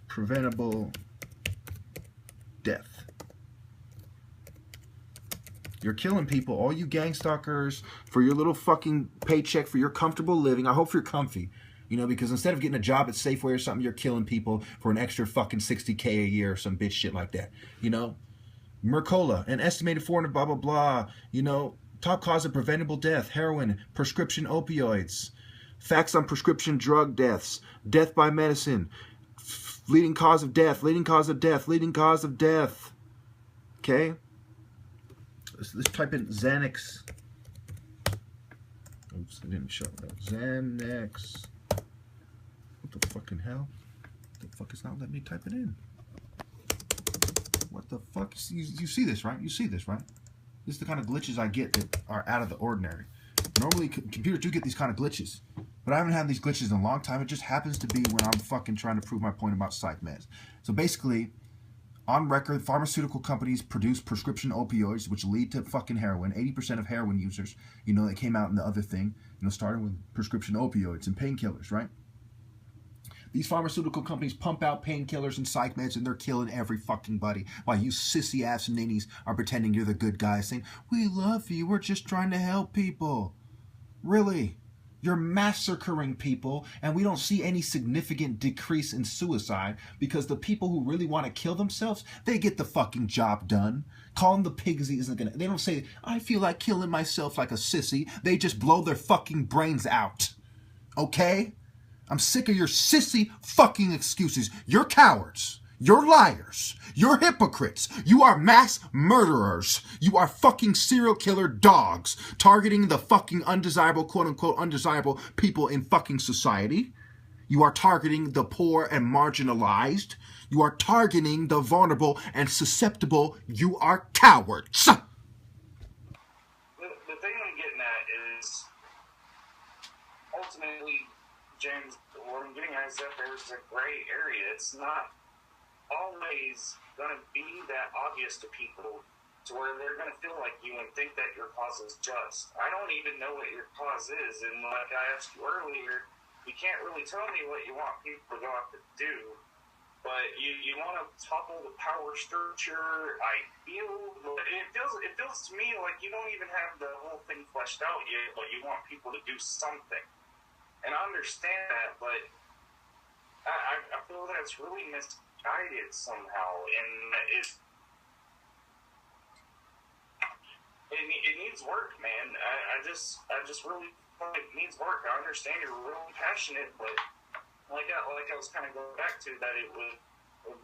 Speaker 3: preventable death. You're killing people, all you gang stalkers, for your little fucking paycheck, for your comfortable living. I hope you're comfy, you know, because instead of getting a job at Safeway or something, you're killing people for an extra fucking $60K a year or some bitch shit like that, you know. Mercola, an estimated 400 blah, blah, blah, you know. Top cause of preventable death, heroin, prescription opioids. Facts on prescription drug deaths, death by medicine, leading cause of death, leading cause of death, leading cause of death. Okay? Let's type in Xanax. Oops, I didn't show that. Xanax. What the fucking hell? What the fuck is not letting me type it in? What the fuck? You see this, right? You see this, right? This is the kind of glitches I get that are out of the ordinary. Normally, computers do get these kind of glitches. But I haven't had these glitches in a long time. It just happens to be when I'm fucking trying to prove my point about psych meds. So basically, on record, pharmaceutical companies produce prescription opioids, which lead to fucking heroin. 80% of heroin users, you know, that came out in the other thing, you know, starting with prescription opioids and painkillers, right? These pharmaceutical companies pump out painkillers and psych meds, and they're killing every fucking buddy, while you sissy-ass ninnies are pretending you're the good guys, saying, we love you, we're just trying to help people. Really? You're massacring people, and we don't see any significant decrease in suicide because the people who really want to kill themselves, they get the fucking job done. Calling the pigsy isn't gonna, they don't say, I feel like killing myself like a sissy. They just blow their fucking brains out. Okay? I'm sick of your sissy fucking excuses. You're cowards. You're liars. You're hypocrites. You are mass murderers. You are fucking serial killer dogs targeting the fucking undesirable, quote-unquote, undesirable people in fucking society. You are targeting the poor and marginalized. You are targeting the vulnerable and susceptible. You are cowards.
Speaker 1: The thing I'm getting at is, ultimately, James, what I'm getting at is that there's a gray area. It's not always going to be that obvious to people to where they're going to feel like you and think that your cause is just. I don't even know what your cause is, and like I asked you earlier, you can't really tell me what you want people to go out to do, but you want to topple the power structure. It feels to me like you don't even have the whole thing fleshed out yet, but you want people to do something. And I understand that, but I feel that it's really misguided somehow, and it needs work, man. I just really think it needs work. I understand you're really passionate, but like I was kind of going back to that, it would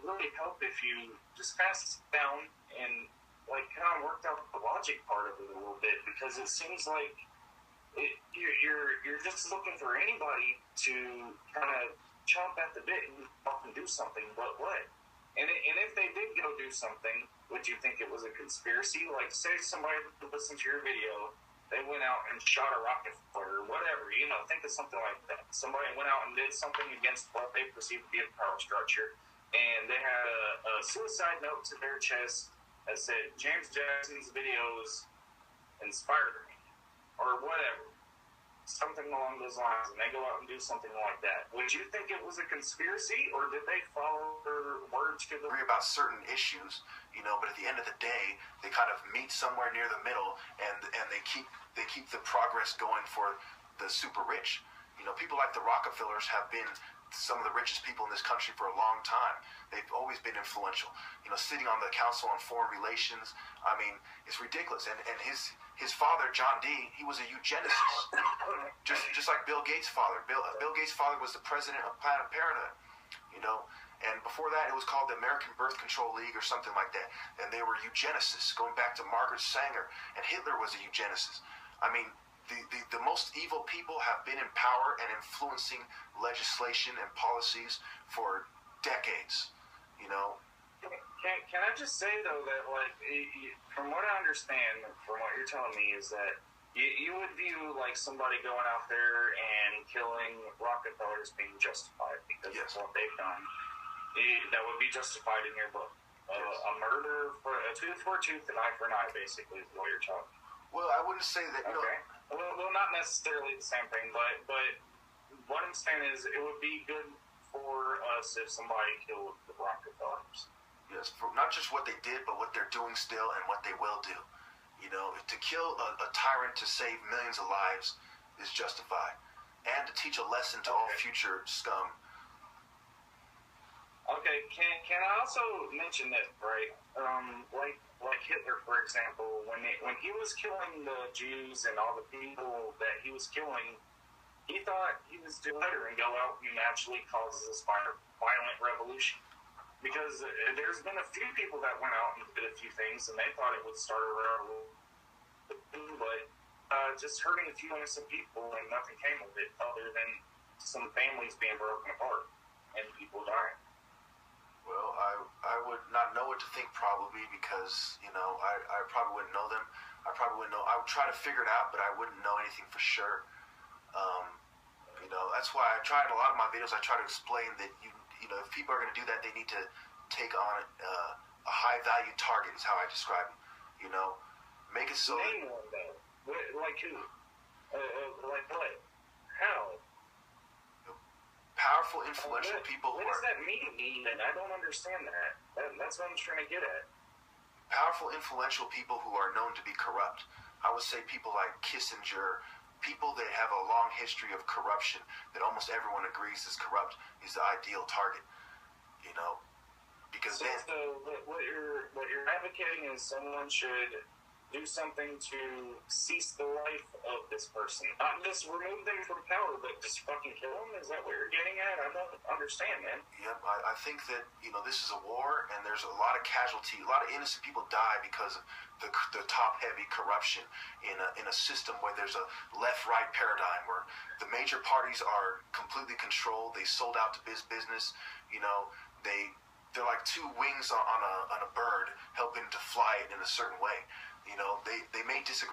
Speaker 1: really help if you just kind of sit down and like kind of worked out the logic part of it a little bit, because it seems like you're just looking for anybody to kind of chomp at the bit and fucking do something, but what? And if they did go do something, would you think it was a conspiracy? Like, say somebody listened to your video, they went out and shot a rocket or whatever, you know, think of something like that. Somebody went out and did something against what they perceived to be a power structure, and they had a suicide note to their chest that said, James Jackson's videos inspired me, or whatever. Something along those lines, and they go out and do something like that. Would you think it was a conspiracy, or did they follow their words to the...
Speaker 2: About certain issues, you know, but at the end of the day, they kind of meet somewhere near the middle, and they keep the progress going for the super rich. You know, people like the Rockefellers have been some of the richest people in this country for a long time. They've always been influential. Sitting on the Council on Foreign Relations. I mean, it's ridiculous. And his father, John D., he was a eugenicist, just like Bill Gates' father. Bill Gates' father was the president of Planned Parenthood. And before that, it was called the American Birth Control League or something like that. And they were eugenicists, going back to Margaret Sanger. And Hitler was a eugenicist. I mean, the most evil people have been in power and influencing legislation and policies for decades.
Speaker 1: Can I just say, though, that, like, from what I understand, from what you're telling me, is that you would view, like, somebody going out there and killing Rockefellers being justified because of what they've done. That would be justified in your book. A murder for a tooth for a tooth, an eye for an eye, basically, is what you're talking.
Speaker 2: Well, I wouldn't say that.
Speaker 1: Okay. Well, not necessarily the same thing, but what I'm saying is it would be good for us if somebody killed the Rockefellers.
Speaker 2: Yes, for not just what they did, but what they're doing still and what they will do. To kill a tyrant to save millions of lives is justified, and to teach a lesson to all future scum.
Speaker 1: Okay, can I also mention that, right? Like Hitler, for example, when he was killing the Jews and all the people that he was killing, he thought he was doing better and go out and actually cause this violent revolution. Because there's been a few people that went out and did a few things, and they thought it would start a revolution, but just hurting a few innocent people, and nothing came of it other than some families being broken apart and people dying.
Speaker 2: Well, I would not know what to think probably because, I probably wouldn't know them. I probably wouldn't know. I would try to figure it out, but I wouldn't know anything for sure. That's why I try in a lot of my videos, I try to explain that, if people are going to do that, they need to take on a high-value target is how I describe it. Make it so...
Speaker 1: Name one, though. Like who? Like what? How?
Speaker 2: Powerful, influential people
Speaker 1: What does that mean? I don't understand that. That's what I'm trying to get at.
Speaker 2: Powerful, influential people who are known to be corrupt. I would say people like Kissinger, people that have a long history of corruption that almost everyone agrees is corrupt is the ideal target. Because then...
Speaker 1: So what you're advocating is someone should do something to cease the life of this person. Not just remove them from power, but just fucking kill them? Is that what you're getting at? I don't understand, man.
Speaker 2: Yep, I think that, this is a war, and there's a lot of casualty. A lot of innocent people die because of the top-heavy corruption in a system where there's a left-right paradigm, where the major parties are completely controlled. They sold out to business. They're like two wings on a bird, helping to fly it in a certain way. They may disagree.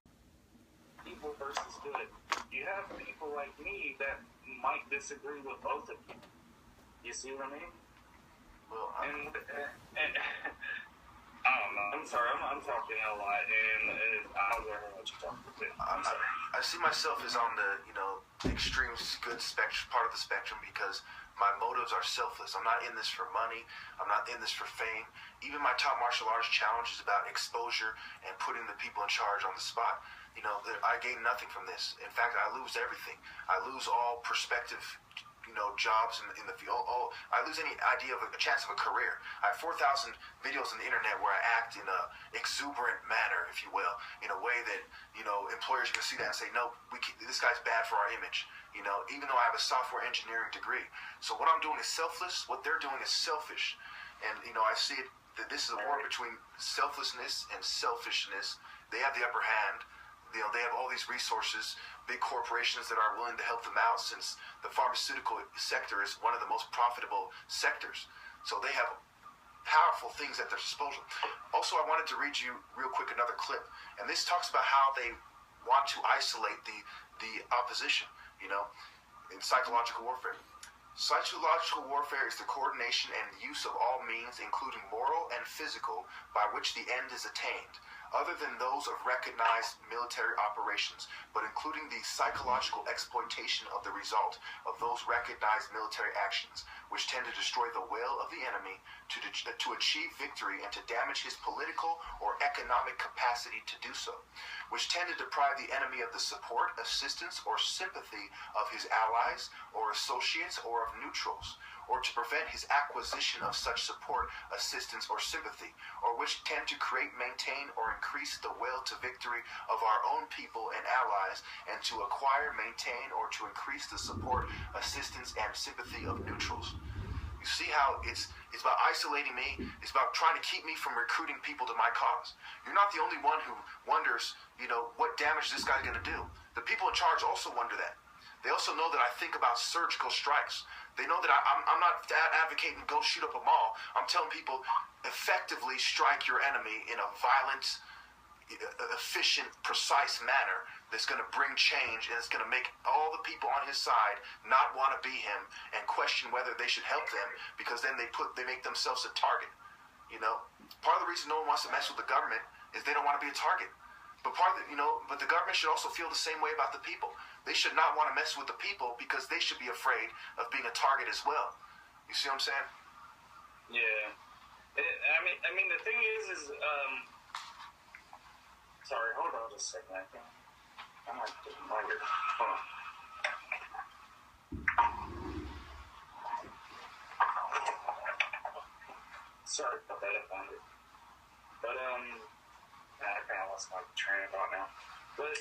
Speaker 1: Evil versus good. You have people like me that might disagree with both of you. You see what I mean?
Speaker 2: Well,
Speaker 1: and I don't know. I'm sorry. I'm talking a lot, and I don't know what you're talking about. I'm sorry.
Speaker 2: I see myself as on the extreme good part of the spectrum because my motives are selfless. I'm not in this for money. I'm not in this for fame. Even my top martial arts challenge is about exposure and putting the people in charge on the spot. I gain nothing from this. In fact, I lose everything. I lose all perspective, jobs in the field. I lose any idea of a chance of a career. I have 4,000 videos on the internet where I act in a exuberant manner, if you will, in a way that, employers can see that and say, no, this guy's bad for our image. Even though I have a software engineering degree. So what I'm doing is selfless. What they're doing is selfish. And, I see it, that this is a war between selflessness and selfishness. They have the upper hand. They have all these resources, big corporations that are willing to help them out since the pharmaceutical sector is one of the most profitable sectors. So they have powerful things at their disposal. Also, I wanted to read you real quick another clip. And this talks about how they want to isolate the opposition, in psychological warfare. Psychological warfare is the coordination and use of all means, including moral and physical, by which the end is attained, other than those of recognized military operations, but including the psychological exploitation of the result of those recognized military actions, which tend to destroy the will of the enemy to achieve victory and to damage his political or economic capacity to do so, which tend to deprive the enemy of the support, assistance, or sympathy of his allies or associates or of neutrals, or to prevent his acquisition of such support, assistance, or sympathy, or which tend to create, maintain, or increase the will to victory of our own people and allies, and to acquire, maintain, or to increase the support, assistance, and sympathy of neutrals. You see how it's about isolating me, it's about trying to keep me from recruiting people to my cause. You're not the only one who wonders, what damage this guy's going to do. The people in charge also wonder that. They also know that I think about surgical strikes. They know that I'm not advocating go shoot up a mall. I'm telling people effectively strike your enemy in a violent, efficient, precise manner that's going to bring change, and it's going to make all the people on his side not want to be him and question whether they should help them, because then they make themselves a target. Part of the reason no one wants to mess with the government is they don't want to be a target. But but the government should also feel the same way about the people. They should not want to mess with the people because they should be afraid of being a target as well. You see what I'm saying?
Speaker 1: Yeah. I mean, the thing is sorry, hold on just a second. I might get my ear. Hold on. Sorry about that, I found it. But, I kind of lost my train of thought now. But